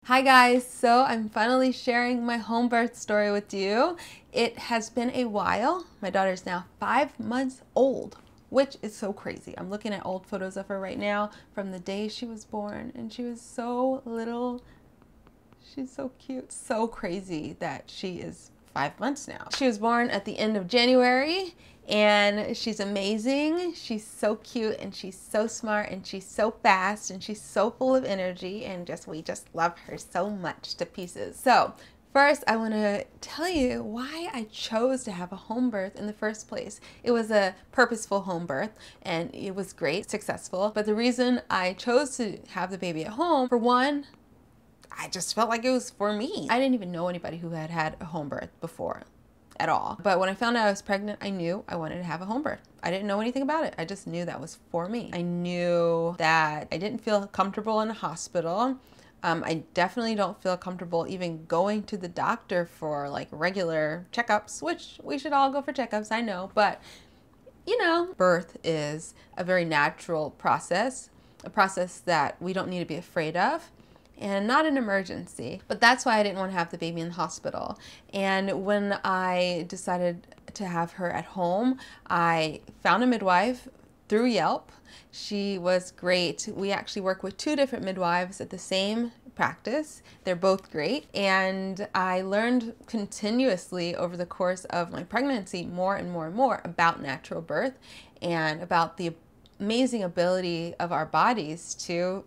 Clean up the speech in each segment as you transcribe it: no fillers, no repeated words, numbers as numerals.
Hi guys, so I'm finally sharing my home birth story with you. It has been a while. My daughter's now 5 months old, which is so crazy. I'm looking at old photos of her right now from the day she was born, and she was so little. She's so cute. So crazy that she is 5 months now. She was born at the end of January, and she's amazing. She's so cute, and she's so smart, and she's so fast, and she's so full of energy, and we just love her so much to pieces. So first, I want to tell you why I chose to have a home birth in the first place. It was a purposeful home birth, and it was great, successful. But the reason I chose to have the baby at home, for one, I just felt like it was for me. I didn't even know anybody who had had a home birth before at all. But when I found out I was pregnant, I knew I wanted to have a home birth. I didn't know anything about it. I just knew that was for me. I knew that I didn't feel comfortable in a hospital. I definitely don't feel comfortable even going to the doctor for like regular checkups, which we should all go for checkups, I know. But you know, birth is a very natural process, a process that we don't need to be afraid of, and not an emergency. But that's why I didn't want to have the baby in the hospital. And when I decided to have her at home, I found a midwife through Yelp. She was great. We actually work with 2 different midwives at the same practice. They're both great. And I learned continuously over the course of my pregnancy more and more and more about natural birth and about the amazing ability of our bodies to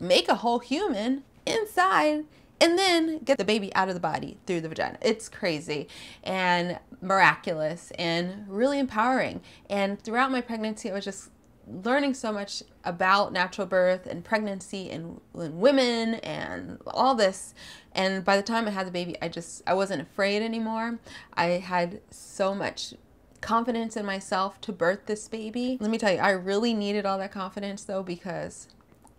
make a whole human inside and then get the baby out of the body through the vagina. It's crazy and miraculous and really empowering. And throughout my pregnancy, I was just learning so much about natural birth and pregnancy and women and all this. And by the time I had the baby, I wasn't afraid anymore. I had so much confidence in myself to birth this baby. Let me tell you, I really needed all that confidence though, because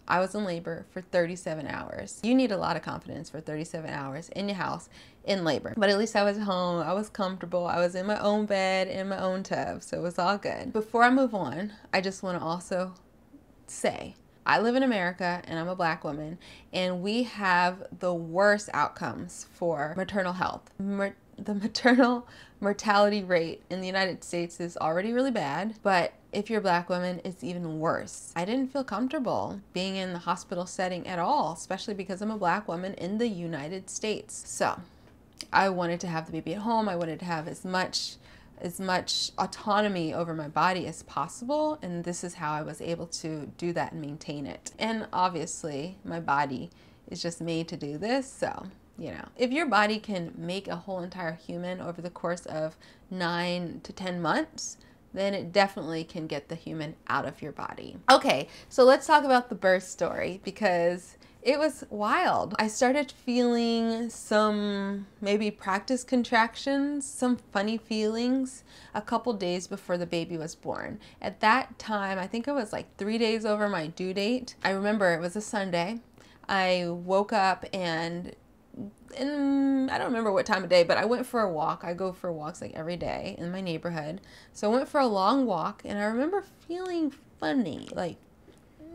I was in labor for 37 hours. You need a lot of confidence for 37 hours in your house in labor. But at least I was home, I was comfortable, I was in my own bed, in my own tub, so it was all good. Before I move on, I just want to also say, I live in America and I'm a Black woman, and we have the worst outcomes for maternal health. The maternal mortality rate in the United States is already really bad, but if you're a Black woman, it's even worse. I didn't feel comfortable being in the hospital setting at all, especially because I'm a Black woman in the United States. So I wanted to have the baby at home. I wanted to have as much autonomy over my body as possible, and this is how I was able to do that and maintain it. And obviously my body is just made to do this, so you know, if your body can make a whole entire human over the course of 9 to 10 months, then it definitely can get the human out of your body. Okay, so let's talk about the birth story, because it was wild. I started feeling some maybe practice contractions, some funny feelings a couple days before the baby was born. At that time, I think it was like 3 days over my due date. I remember it was a Sunday. I woke up and I don't remember what time of day, but I went for a walk. I go for walks like every day in my neighborhood. So I went for a long walk, and I remember feeling funny, like,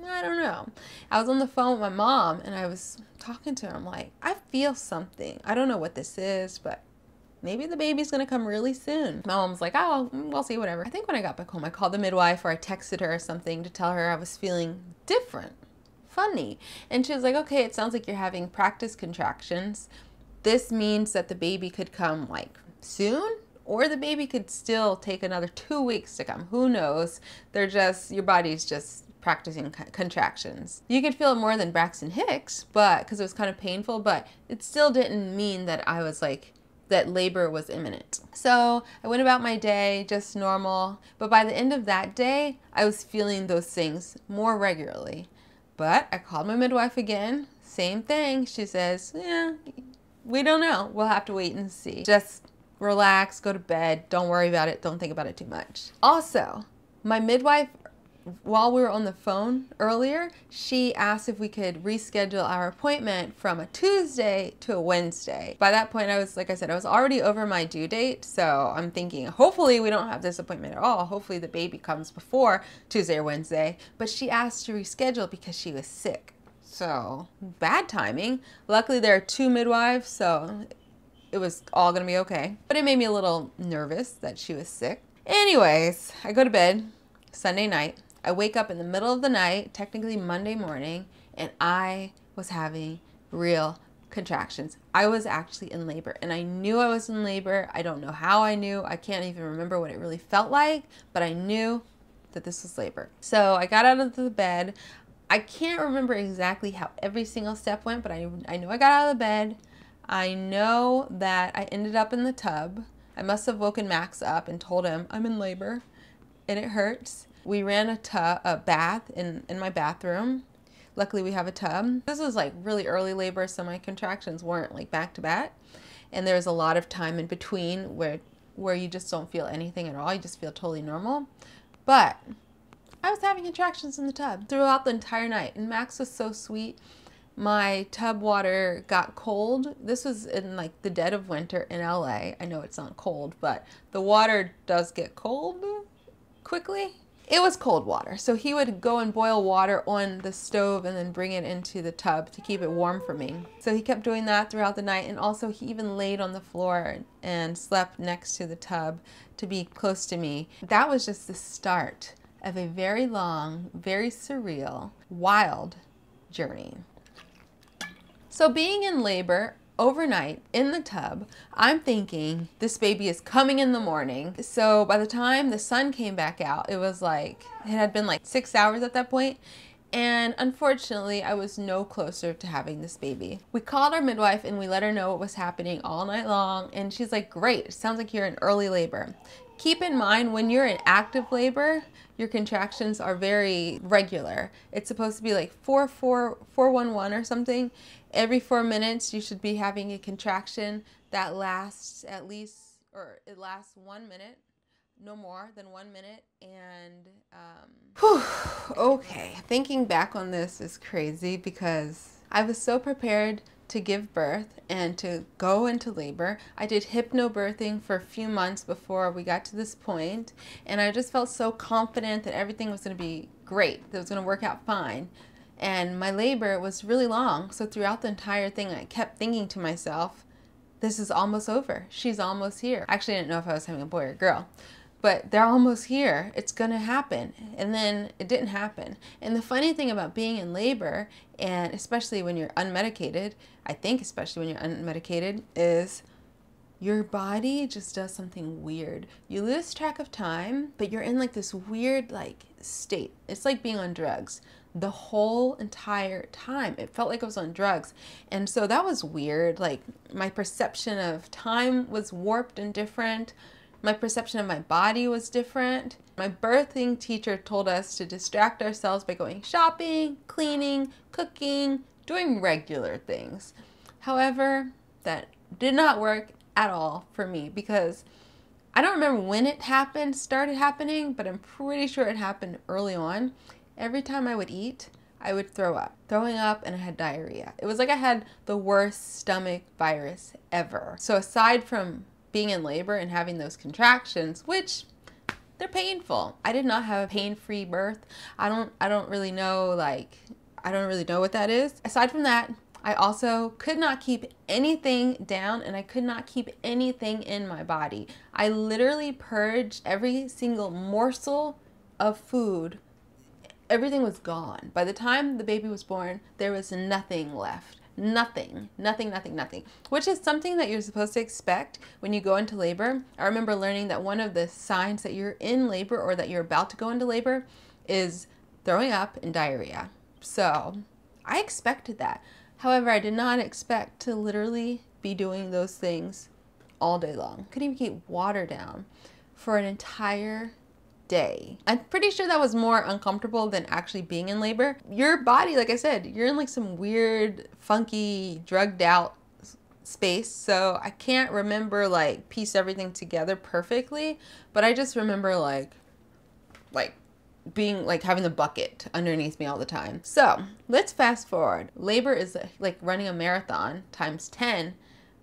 I don't know. I was on the phone with my mom, and I was talking to her. I'm like, I feel something. I don't know what this is, but maybe the baby's gonna come really soon. My mom's like, oh, we'll see, whatever. I think when I got back home, I called the midwife, or I texted her or something to tell her I was feeling different, funny. And she was like, okay, it sounds like you're having practice contractions. This means that the baby could come like soon, or the baby could still take another 2 weeks to come. Who knows? Your body's just practicing contractions. You could feel it more than Braxton Hicks, but because it was kind of painful, but it still didn't mean that I was like, that labor was imminent. So I went about my day just normal, but by the end of that day, I was feeling those things more regularly. But I called my midwife again, same thing. She says, yeah, we don't know. We'll have to wait and see. Just relax, go to bed. Don't worry about it. Don't think about it too much. Also, my midwife, while we were on the phone earlier, she asked if we could reschedule our appointment from a Tuesday to a Wednesday. By that point, like I said, I was already over my due date. So I'm thinking, hopefully we don't have this appointment at all. Hopefully the baby comes before Tuesday or Wednesday. But she asked to reschedule because she was sick. So bad timing. Luckily there are 2 midwives, so it was all gonna be okay. But it made me a little nervous that she was sick. Anyways, I go to bed Sunday night. I wake up in the middle of the night, technically Monday morning, and I was having real contractions. I was actually in labor, and I knew I was in labor. I don't know how I knew. I can't even remember what it really felt like, but I knew that this was labor. So I got out of the bed. I can't remember exactly how every single step went, but I know I got out of the bed. I know that I ended up in the tub. I must have woken Max up and told him I'm in labor and it hurts. We ran a bath in my bathroom. Luckily we have a tub. This was like really early labor, so my contractions weren't like back to back. And there's a lot of time in between where you just don't feel anything at all. You just feel totally normal. But I was having contractions in the tub throughout the entire night, and Max was so sweet. My tub water got cold. This was in like the dead of winter in LA. I know it's not cold, but the water does get cold quickly. It was cold water, so he would go and boil water on the stove and then bring it into the tub to keep it warm for me. So he kept doing that throughout the night, and also he even laid on the floor and slept next to the tub to be close to me. That was just the start of a very long, very surreal, wild journey. So being in labor overnight in the tub, I'm thinking this baby is coming in the morning. So by the time the sun came back out, it was like, it had been like 6 hours at that point. And unfortunately, I was no closer to having this baby. We called our midwife and we let her know what was happening all night long. And she's like, great, it sounds like you're in early labor. Keep in mind, when you're in active labor, your contractions are very regular. It's supposed to be like 4-4-4-1-1 or something. Every 4 minutes, you should be having a contraction that lasts at least, or it lasts 1 minute, no more than 1 minute. And okay, thinking back on this is crazy because I was so prepared to give birth and to go into labor. I did hypnobirthing for a few months before we got to this point, and I just felt so confident that everything was going to be great, that it was going to work out fine. And my labor was really long, so throughout the entire thing I kept thinking to myself, this is almost over. She's almost here. Actually, I didn't know if I was having a boy or a girl, but they're almost here. It's gonna happen. And then it didn't happen. And the funny thing about being in labor, and especially when you're unmedicated, I think especially when you're unmedicated, is your body just does something weird. You lose track of time, but you're in like this weird like state. It's like being on drugs. The whole entire time it felt like I was on drugs, and so that was weird. Like, my perception of time was warped and different. My perception of my body was different. My birthing teacher told us to distract ourselves by going shopping, cleaning, cooking, doing regular things. However, that did not work at all for me because I don't remember when it started happening, but I'm pretty sure it happened early on. Every time I would eat, I would throw up. Throwing up, and I had diarrhea. It was like I had the worst stomach virus ever. So aside from being in labor and having those contractions, which they're painful, I did not have a pain-free birth. I don't really know, like, I don't really know what that is. Aside from that, I also could not keep anything down, and I could not keep anything in my body. I literally purged every single morsel of food. Everything was gone. By the time the baby was born, there was nothing left. Nothing, which is something that you're supposed to expect when you go into labor. I remember learning that one of the signs that you're in labor or that you're about to go into labor is throwing up and diarrhea. So I expected that. However, I did not expect to literally be doing those things all day long. Couldn't even keep water down for an entire day. I'm pretty sure that was more uncomfortable than actually being in labor. Your body, like I said, you're in like some weird, funky, drugged out space. So I can't remember, like, piece everything together perfectly, but I just remember like being like having the bucket underneath me all the time. So let's fast forward. Labor is like running a marathon times 10,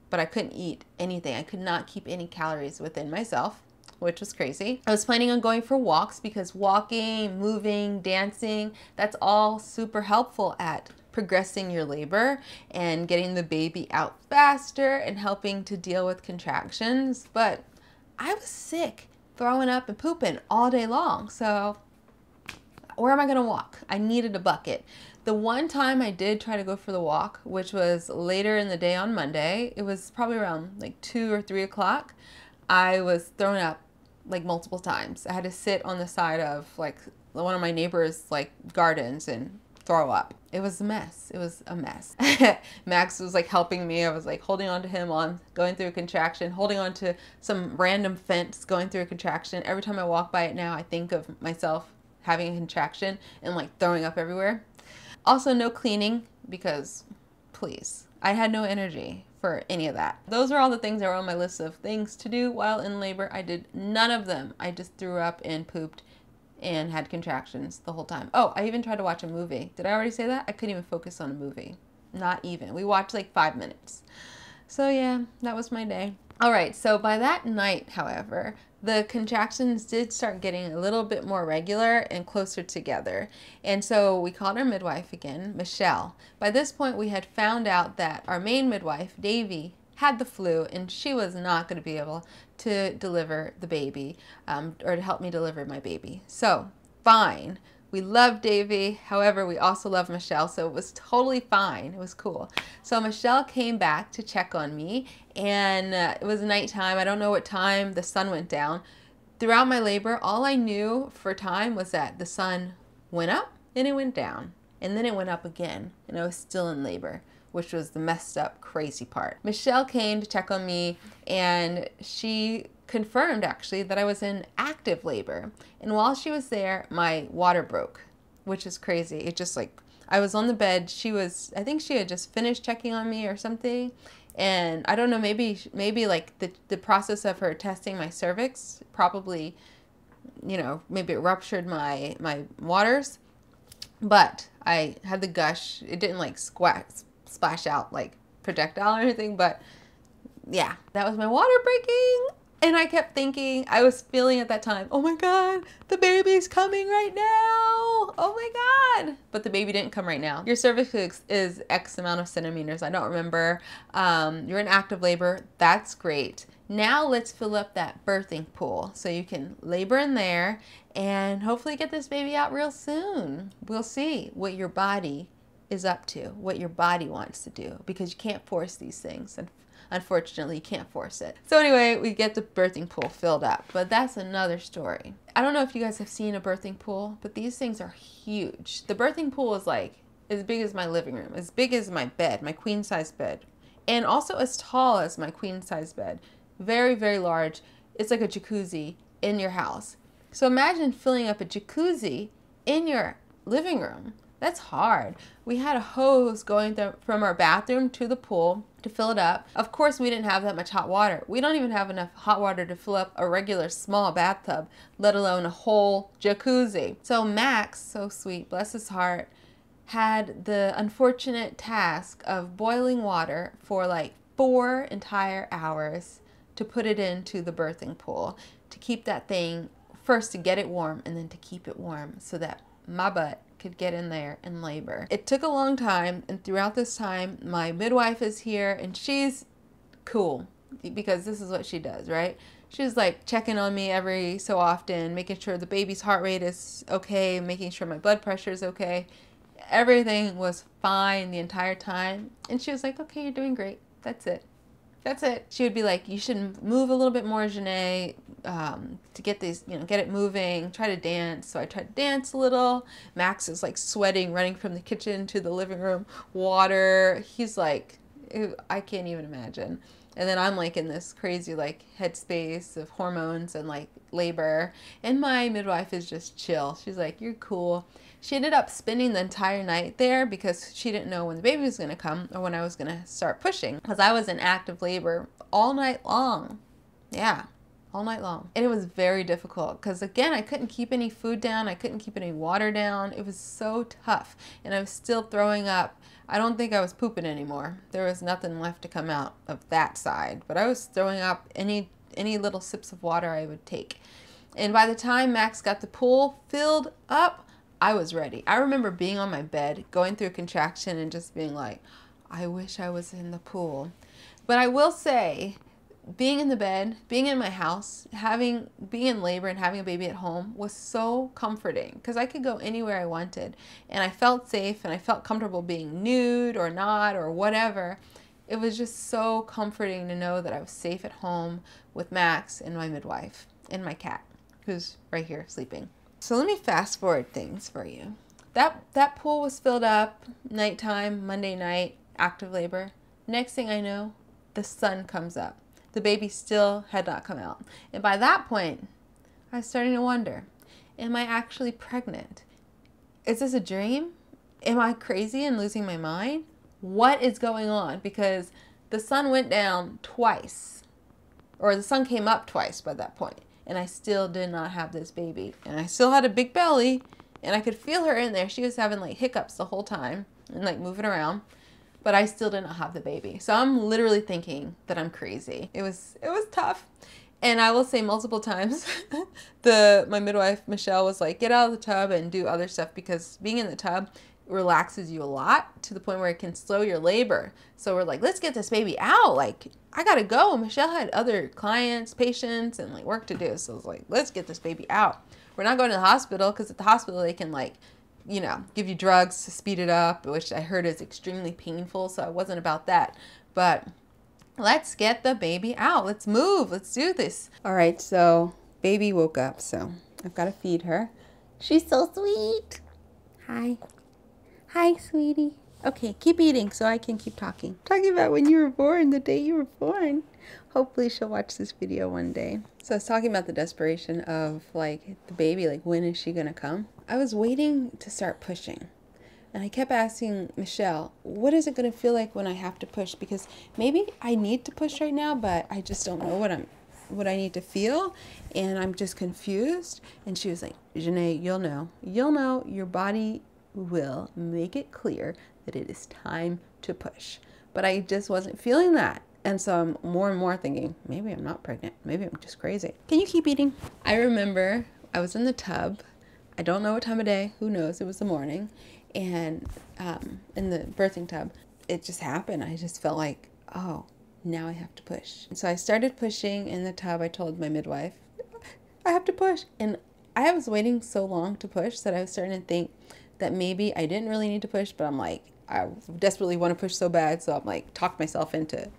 but I couldn't eat anything. I could not keep any calories within myself, which was crazy. I was planning on going for walks because walking, moving, dancing, that's all super helpful at progressing your labor and getting the baby out faster and helping to deal with contractions. But I was sick, throwing up and pooping all day long. So where am I gonna walk? I needed a bucket. The one time I did try to go for the walk, which was later in the day on Monday, it was probably around like 2 or 3 o'clock, I was throwing up like multiple times. I had to sit on the side of like one of my neighbor's like gardens and throw up. It was a mess. It was a mess. Max was like helping me. I was like holding on to him while I'm going through a contraction, holding on to some random fence going through a contraction. Every time I walk by it now, I think of myself having a contraction and like throwing up everywhere. Also, no cleaning because, please, I had no energy for any of that. Those are all the things that were on my list of things to do while in labor. I did none of them. I just threw up and pooped and had contractions the whole time. Oh, I even tried to watch a movie. Did I already say that? I couldn't even focus on a movie. Not even. We watched like 5 minutes. So yeah, that was my day. All right, so by that night, however, the contractions did start getting a little bit more regular and closer together. And so we called our midwife again, Michelle. By this point, we had found out that our main midwife, Davy, had the flu and she was not going to be able to deliver the baby or to help me deliver my baby. So fine. We love Davy. However, we also love Michelle, so it was totally fine. It was cool. So Michelle came back to check on me, and it was nighttime. I don't know what time the sun went down. Throughout my labor, all I knew for time was that the sun went up and it went down, and then it went up again, and I was still in labor, which was the messed up, crazy part. Michelle came to check on me, and she confirmed actually that I was in active labor. And while she was there, my water broke, which is crazy. It just like, I was on the bed. I think she had just finished checking on me or something. And I don't know, maybe like the process of her testing my cervix probably, you know, maybe it ruptured my waters, but I had the gush. It didn't like splash out like projectile or anything, but yeah, that was my water breaking. And I kept thinking, I was feeling at that time, oh my God, the baby's coming right now. Oh my God. But the baby didn't come right now. Your cervix is X amount of centimeters. I don't remember. You're in active labor. That's great. Now let's fill up that birthing pool so you can labor in there and hopefully get this baby out real soon. We'll see what your body is up to, what your body wants to do, because you can't force these things. And unfortunately, you can't force it. So anyway, we get the birthing pool filled up, but that's another story. I don't know if you guys have seen a birthing pool, but these things are huge. The birthing pool is like as big as my living room, as big as my bed, my queen size bed, and also as tall as my queen size bed. Very, very large. It's like a jacuzzi in your house. So imagine filling up a jacuzzi in your living room. That's hard. We had a hose going from our bathroom to the pool to fill it up. Of course, we didn't have that much hot water. We don't even have enough hot water to fill up a regular small bathtub, let alone a whole jacuzzi. So Max, so sweet, bless his heart, had the unfortunate task of boiling water for like 4 entire hours to put it into the birthing pool, to keep that thing, first to get it warm and then to keep it warm so that my butt could get in there and labor. It took a long time, and throughout this time, my midwife is here, and she's cool because this is what she does, right? She's like checking on me every so often, making sure the baby's heart rate is okay, making sure my blood pressure is okay. Everything was fine the entire time, and she was like, okay, you're doing great. That's it. That's it. She would be like, you should move a little bit more, Janae, to get these, you know, get it moving, try to dance. So I tried to dance a little. Max is like sweating, running from the kitchen to the living room, water. He's like, I can't even imagine. And then I'm like in this crazy like headspace of hormones and like labor. And my midwife is just chill. She's like, you're cool. She ended up spending the entire night there because she didn't know when the baby was going to come or when I was going to start pushing, because I was in active labor all night long. Yeah, all night long. And it was very difficult because, again, I couldn't keep any food down. I couldn't keep any water down. It was so tough. And I was still throwing up. I don't think I was pooping anymore. There was nothing left to come out of that side. But I was throwing up any little sips of water I would take. And by the time Max got the pool filled up, I was ready. I remember being on my bed, going through a contraction and just being like, I wish I was in the pool. But I will say, being in the bed, being in my house, being in labor and having a baby at home was so comforting because I could go anywhere I wanted and I felt safe and I felt comfortable being nude or not or whatever. It was just so comforting to know that I was safe at home with Max and my midwife and my cat, who's right here sleeping. So let me fast forward things for you. That pool was filled up, nighttime, Monday night, active labor. Next thing I know, the sun comes up. The baby still had not come out. And by that point, I was starting to wonder, am I actually pregnant? Is this a dream? Am I crazy and losing my mind? What is going on? Because the sun went down twice, or the sun came up twice by that point, and I still did not have this baby. And I still had a big belly, and I could feel her in there. She was having like hiccups the whole time and like moving around. But I still did not have the baby. So I'm literally thinking that I'm crazy. It was tough. And I will say multiple times, my midwife, Michelle, was like, get out of the tub and do other stuff because being in the tub relaxes you a lot to the point where it can slow your labor. So we're like, let's get this baby out. Like, I gotta go. Michelle had other clients, patients, and like work to do. So I was like, let's get this baby out. We're not going to the hospital because at the hospital they can like, you know, give you drugs to speed it up, which I heard is extremely painful, so I wasn't about that. But let's get the baby out. Let's move. Let's do this. All right, so baby woke up, so I've got to feed her. She's so sweet. Hi. Hi, sweetie. Okay, keep eating so I can keep talking. Talking about when you were born, the day you were born. Hopefully she'll watch this video one day. So I was talking about the desperation of like the baby, like when is she gonna come? I was waiting to start pushing. And I kept asking Michelle, what is it gonna feel like when I have to push? Because maybe I need to push right now, but I just don't know what I need to feel. And I'm just confused. And she was like, Janae, you'll know. You'll know. Your body will make it clear that it is time to push. But I just wasn't feeling that. And so I'm more and more thinking, maybe I'm not pregnant. Maybe I'm just crazy. Can you keep eating? I remember I was in the tub. I don't know what time of day. Who knows? It was the morning. And in the birthing tub, it just happened. I just felt like, oh, now I have to push. And so I started pushing in the tub. I told my midwife, I have to push. And I was waiting so long to push that I was starting to think that maybe I didn't really need to push, but I'm like, I desperately want to push so bad. So I'm like, talked myself into,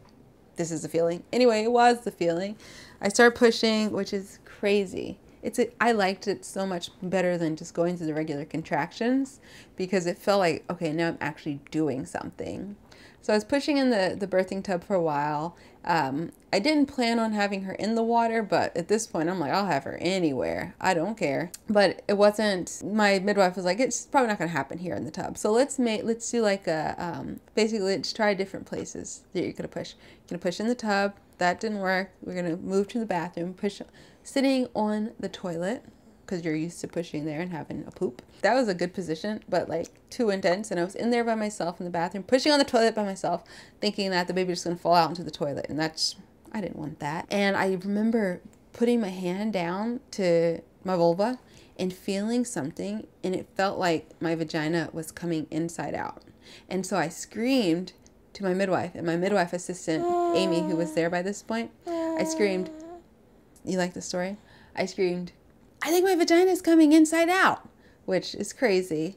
this is the feeling. Anyway, it was the feeling. I started pushing, which is crazy. I liked it so much better than just going through the regular contractions because it felt like, okay, now I'm actually doing something. So I was pushing in the birthing tub for a while. I didn't plan on having her in the water, but at this point I'm like, I'll have her anywhere. I don't care. But it wasn't, my midwife was like, it's probably not gonna happen here in the tub. So let's do like a, basically let's try different places that you're gonna push. You're gonna push in the tub. That didn't work. We're gonna move to the bathroom, push sitting on the toilet because you're used to pushing there and having a poop. That was a good position, but like too intense. And I was in there by myself in the bathroom, pushing on the toilet by myself, thinking that the baby was just gonna fall out into the toilet. And I didn't want that. And I remember putting my hand down to my vulva and feeling something, and it felt like my vagina was coming inside out. And so I screamed to my midwife, and my midwife assistant, Amy, who was there by this point, I screamed, you like the story? I screamed, I think my vagina is coming inside out, which is crazy.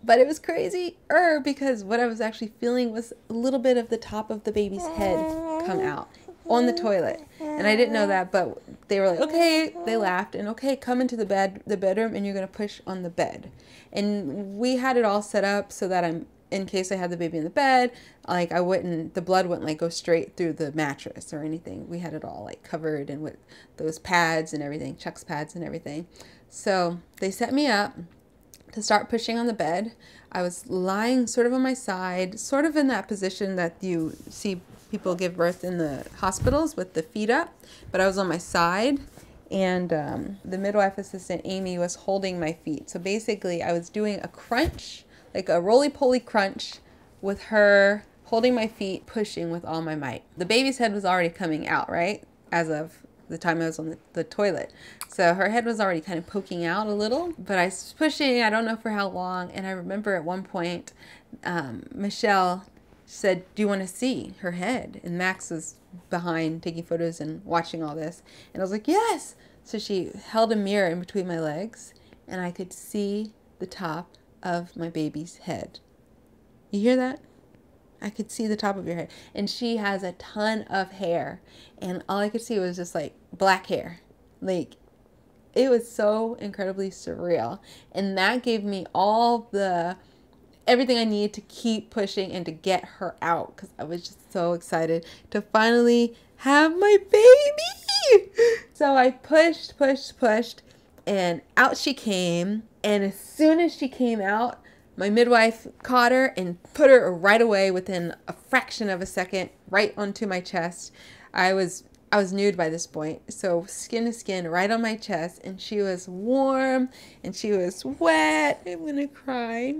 But it was crazy-er because what I was actually feeling was a little bit of the top of the baby's head come out on the toilet. And I didn't know that, but they were like, okay, they laughed, and okay, come into the bedroom, and you're gonna push on the bed. And we had it all set up so that in case I had the baby in the bed, like the blood wouldn't like go straight through the mattress or anything. We had it all like covered and with those pads and everything, Chuck's pads and everything. So they set me up to start pushing on the bed. I was lying sort of on my side, sort of in that position that you see people give birth in the hospitals with the feet up, but I was on my side, and the midwife assistant, Amy, was holding my feet. So basically I was doing a crunch, like a roly-poly crunch with her holding my feet, pushing with all my might. The baby's head was already coming out, right? As of the time I was on the toilet. So her head was already kind of poking out a little, but I was pushing, I don't know for how long. And I remember at one point, Michelle said, do you want to see her head? And Max was behind taking photos and watching all this. And I was like, yes. So she held a mirror in between my legs and I could see the top of my baby's head. You hear that? I could see the top of your head. And she has a ton of hair. And all I could see was just like black hair. Like, it was so incredibly surreal. And that gave me everything I needed to keep pushing and to get her out. Because I was just so excited to finally have my baby. So I pushed. And out she came. And as soon as she came out, my midwife caught her and put her right away within a fraction of a second right onto my chest. I was nude by this point, so skin to skin right on my chest, and she was warm and she was wet. I'm gonna cry.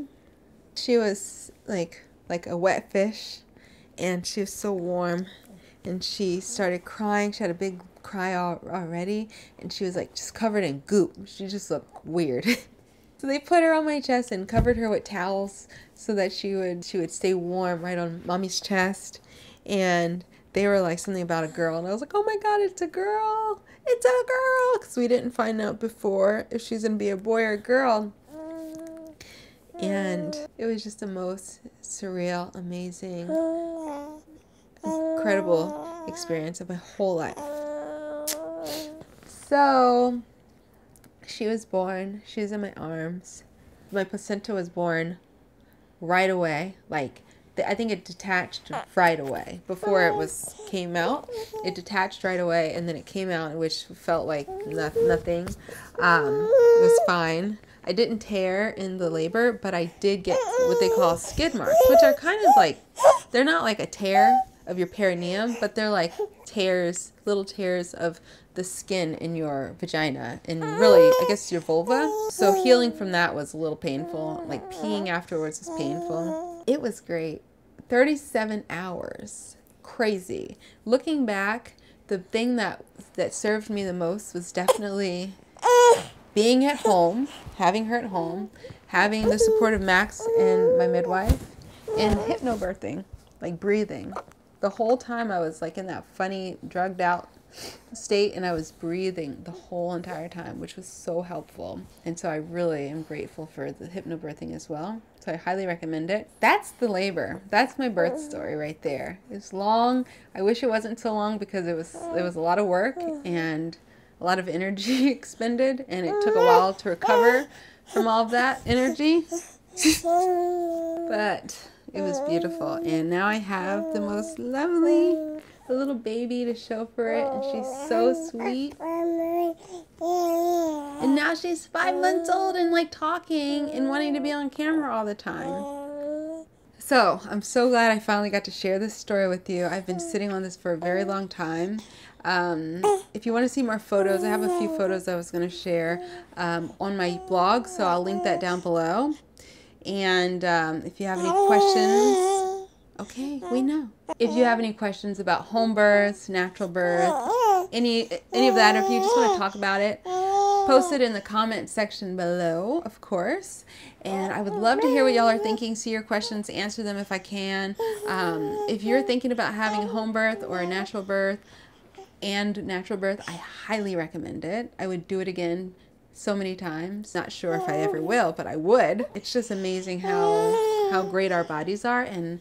She was like a wet fish, and she was so warm, and she started crying. She had a big cry already, and she was like just covered in goop. She just looked weird. So they put her on my chest and covered her with towels so that she would stay warm right on mommy's chest. And they were like something about a girl. And I was like, oh my God, it's a girl. It's a girl. Because we didn't find out before if she's going to be a boy or a girl. And it was just the most surreal, amazing, incredible experience of my whole life. So she was born. She was in my arms. My placenta was born right away. Like, I think it detached right away. Before it came out, it detached right away, and then it came out, which felt like nothing. It was fine. I didn't tear in the labor, but I did get what they call skid marks, which are kind of like, they're not like a tear of your perineum, but they're like tears, little tears of the skin in your vagina and really, I guess, your vulva. So healing from that was a little painful. Like peeing afterwards was painful. It was great. 37 hours. Crazy. Looking back, the thing that served me the most was definitely being at home, having her at home, having the support of Max and my midwife, and hypnobirthing, like breathing. The whole time I was like in that funny, drugged out state, and I was breathing the whole entire time, which was so helpful. And so I really am grateful for the hypnobirthing as well. So I highly recommend it. That's the labor. That's my birth story right there. It's long. I wish it wasn't so long because it was a lot of work and a lot of energy expended, and it took a while to recover from all of that energy. But it was beautiful, and now I have the most lovely little baby to show for it, and she's so sweet. And now she's 5 months old and like talking and wanting to be on camera all the time. So I'm so glad I finally got to share this story with you. I've been sitting on this for a very long time. If you want to see more photos, I have a few photos I was going to share on my blog, so I'll link that down below. And if you have any questions, okay, we know. If you have any questions about home births, natural birth, any of that, or if you just want to talk about it, post it in the comment section below, of course. And I would love to hear what y'all are thinking, see your questions, answer them if I can. If you're thinking about having a home birth or a natural birth, I highly recommend it. I would do it again so many times. Not sure if I ever will, but I would. It's just amazing how great our bodies are, and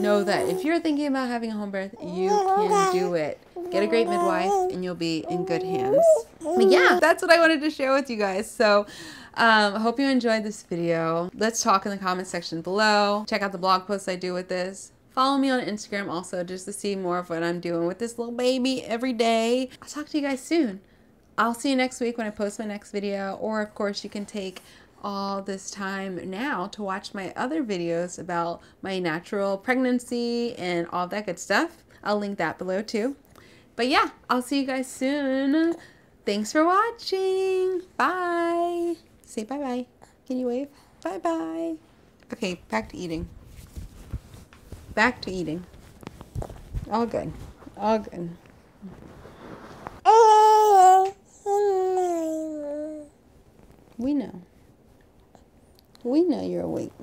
know that if you're thinking about having a home birth, you can do it. Get a great midwife and you'll be in good hands. But yeah, that's what I wanted to share with you guys. So I hope you enjoyed this video. Let's talk in the comment section below. Check out the blog posts I do with this. Follow me on Instagram also, just to see more of what I'm doing with this little baby every day. I'll talk to you guys soon. I'll see you next week when I post my next video, or of course you can take all this time now to watch my other videos about my natural pregnancy and all that good stuff. I'll link that below too. But yeah, I'll see you guys soon. Thanks for watching. Bye. Say bye-bye. Can you wave? Bye-bye. Okay, back to eating. Back to eating. All good. All good. We know. We know you're awake.